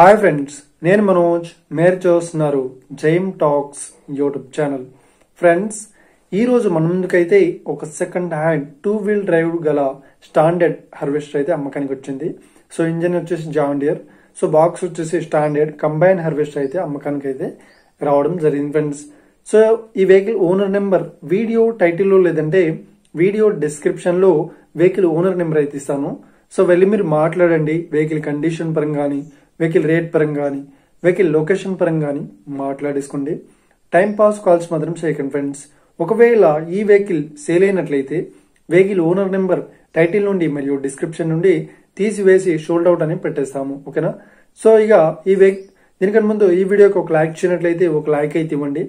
Hi friends, నేను మనోజ్. మీరు చూస్తున్నారు జైమ్ టాక్స్ యూట్యూబ్ ఛానల్. ఫ్రెండ్స్, ఈ రోజు మన ముందుకైతే ఒక సెకండ్ హ్యాండ్ 2-wheel డ్రైవ్ గల స్టాండర్డ్ హార్వెస్టర్ అయితే అమ్మకానికి వచ్చింది. సో ఇంజన్ వచ్చేసి జాన్ డియర్, సో బాక్స్ వచ్చేసి స్టాండర్డ్ కంబైన్ హార్వెస్టర్ అయితే అమ్మకానికి అయితే రావడం జరిగింది ఫ్రెండ్స్. సో ఈ వెహికల్ ఓనర్ నెంబర్ వీడియో టైటిల్లో లేదంటే వీడియో డిస్క్రిప్షన్ లో వెహికల్ ఓనర్ నెంబర్ అయితే ఇస్తాను. సో వెళ్ళి మీరు మాట్లాడండి. వెహికల్ కండిషన్ పరంగా కానీ, వెహికల్ రేట్ పరంగా కానీ, వెహికల్ లొకేషన్ పరంగా కానీ మాట్లాడేసుకోండి. టైం పాస్ కాల్స్ మాత్రం చేయకండి ఫ్రెండ్స్. ఒకవేళ ఈ వెహికల్ సేల్ అయినట్లయితే వెహికల్ ఓనర్ నెంబర్ టైటిల్ నుండి మరియు డిస్క్రిప్షన్ నుండి తీసివేసి షోల్డ్ అవుట్ అని పెట్టేస్తాము. ఓకేనా? సో ఇక దీనికన్నా ముందు ఈ వీడియోకి ఒక లైక్ చేయనట్లయితే ఒక లైక్ అయితే ఇవ్వండి.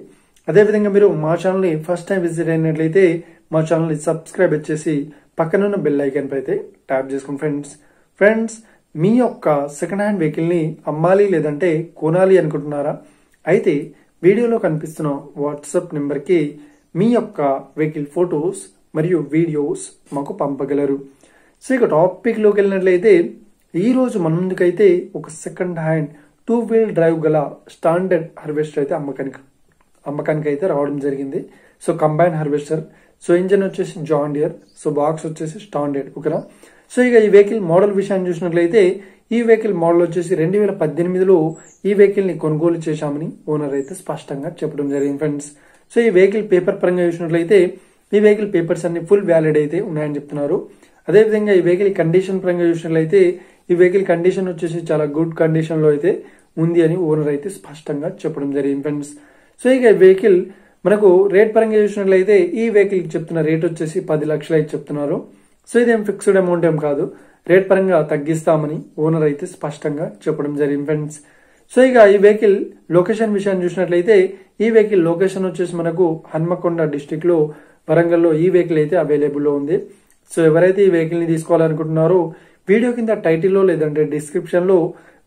అదేవిధంగా మీరు మా ఛానల్ ని ఫస్ట్ టైం విజిట్ అయినట్లయితే మా ఛానల్ ని సబ్స్క్రైబ్ చేసి పక్కనున్న బెల్ ఐకాన్ పై అయితే ట్యాప్ చేసుకోండి ఫ్రెండ్స్. మీ యొక్క సెకండ్ హ్యాండ్ వెహికల్ ని అమ్మాలి లేదంటే కొనాలి అనుకుంటున్నారా? అయితే వీడియోలో కనిపిస్తున్న వాట్సాప్ నెంబర్ కి మీ యొక్క వెహికల్ ఫొటోస్ మరియు వీడియోస్ మాకు పంపగలరు. సో ఇక టాపిక్ లోకి వెళ్ళినట్లయితే ఈ రోజు మన ముందుకైతే ఒక సెకండ్ హ్యాండ్ 2-wheel డ్రైవ్ గల స్టాండర్డ్ హార్వెస్టర్ అయితే అమ్మకానికి అయితే రావడం జరిగింది. So combine harvester. So engine వచ్చేసి జాన్ డియర్, సో బాక్స్ వచ్చేసి స్టాండర్డ్. ఓకేనా? సో ఇక ఈ వెహికల్ మోడల్ విషయాన్ని చూసినట్లయితే ఈ వెహికల్ మోడల్ వచ్చేసి 2018లో ఈ వెహికల్ ని కొనుగోలు చేశామని ఓనర్ అయితే స్పష్టంగా చెప్పడం జరిగింది ఫ్రెండ్స్. సో ఈ వెహికల్ పేపర్ పరంగా చూసినట్లయితే ఈ వెహికల్ పేపర్స్ అన్ని ఫుల్ వ్యాలిడ్ అయితే ఉన్నాయని చెప్తున్నారు. అదేవిధంగా ఈ వెహికల్ కండిషన్ పరంగా చూసినట్లయితే ఈ వెహికల్ కండిషన్ వచ్చేసి చాలా గుడ్ కండిషన్ లో అయితే ఉంది అని ఓనర్ అయితే స్పష్టంగా చెప్పడం జరిగింది ఫ్రెండ్స్. సో ఇక వెహికల్ మనకు రేట్ పరంగా చూసినట్లయితే ఈ వెహికల్ చెప్తున్న రేట్ వచ్చేసి 10 లక్షలు అయితే చెప్తున్నారు. సో ఇదేం ఫిక్స్డ్ అమౌంట్ ఏం కాదు, రేట్ పరంగా తగ్గిస్తామని ఓనర్ అయితే స్పష్టంగా చెప్పడం జరిగింది ఫ్రెండ్స్. సో ఇక ఈ వెహికల్ లొకేషన్ విషయాన్ని చూసినట్లయితే ఈ వెహికల్ లొకేషన్ వచ్చేసి మనకు హన్మకొండ డిస్టిక్ లో వరంగల్లో ఈ వెహికల్ అయితే అవైలబుల్ లో ఉంది. సో ఎవరైతే ఈ వెహికల్ ని తీసుకోవాలనుకుంటున్నారో వీడియో కింద టైటిల్లో లేదంటే డిస్క్రిప్షన్ లో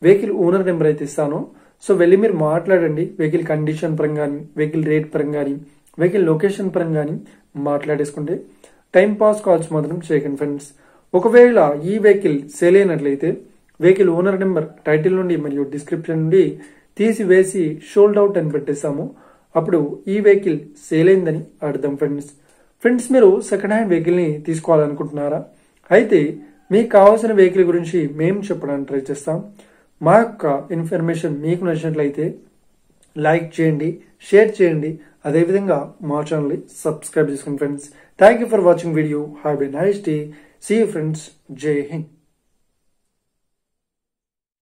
వెహికల్ ఓనర్ నెంబర్ అయితే ఇస్తాను. సో వెళ్ళి మీరు మాట్లాడండి. వెహికల్ కండిషన్ పరంగా కానీ, వెహికల్ రేట్ పరంగా కానీ, వెహికల్ లొకేషన్ పరంగా కానీ మాట్లాడేసుకుంటే టైం పాస్ కాల్స్ మాత్రం చేయకండి ఫ్రెండ్స్. ఒకవేళ ఈ వెహికల్ సేల్ అయినట్లయితే వెహికల్ ఓనర్ నెంబర్ టైటిల్ నుండి మరియు డిస్క్రిప్షన్ నుండి తీసివేసి షోల్డ్ అవుట్ అని పెట్టేస్తాము. అప్పుడు ఈ వెహికల్ సేల్ అయిందని అర్థం ఫ్రెండ్స్. మీరు సెకండ్ హ్యాండ్ వెహికల్ ని తీసుకోవాలనుకుంటున్నారా? అయితే మీకు కావాల్సిన వెహికల్ గురించి మేము చెప్పడానికి ట్రై చేస్తాం. మా యొక్క ఇన్ఫర్మేషన్ మీకు నచ్చినట్లయితే లైక్ చేయండి, షేర్ చేయండి. అదేవిధంగా మా ఛానల్ ని సబ్స్క్రైబ్ చేసుకోండి friends. Thank you for watching video. Have a nice day. See you friends. జై హింద్.